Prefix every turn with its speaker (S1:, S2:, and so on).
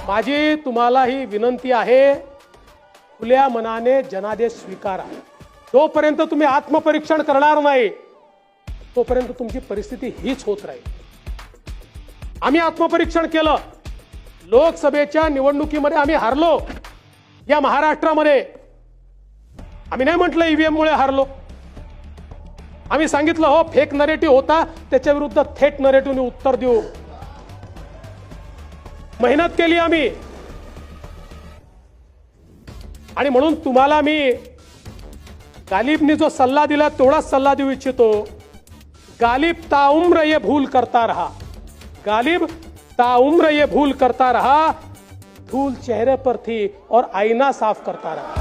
S1: माझी तुम्हाला ही विनंती आहे, खुल्या मनाने जनादेश स्वीकारा। जोपर्यंत तुम्ही आत्मपरीक्षण करणार नाही तोपर्यंत तुमची परिस्थिती हीच होत राहील। आम्ही आत्मपरीक्षण केलं, लोकसभेच्या निवडणुकीमध्ये आम्ही हारलो। या महाराष्ट्रामध्ये आम्ही नाही म्हटलं ईव्हीएम मुळे हारलो, आम्ही सांगितलं हो फेक नरेटिव्ह होता, त्याच्या विरुद्ध थेट नरेटिव्हने उत्तर देऊ। मेहनत केली आम्ही आणि म्हणून तुम्हाला मी गालिबने जो सल्ला दिला तेवढाच सल्ला देऊ इच्छितो। गालिब ताउम्र ये भूल करता रहा, गालिब ताउम्र ये भूल करता रहा, धूल चेहरे पर थी और आईना साफ करता रहा।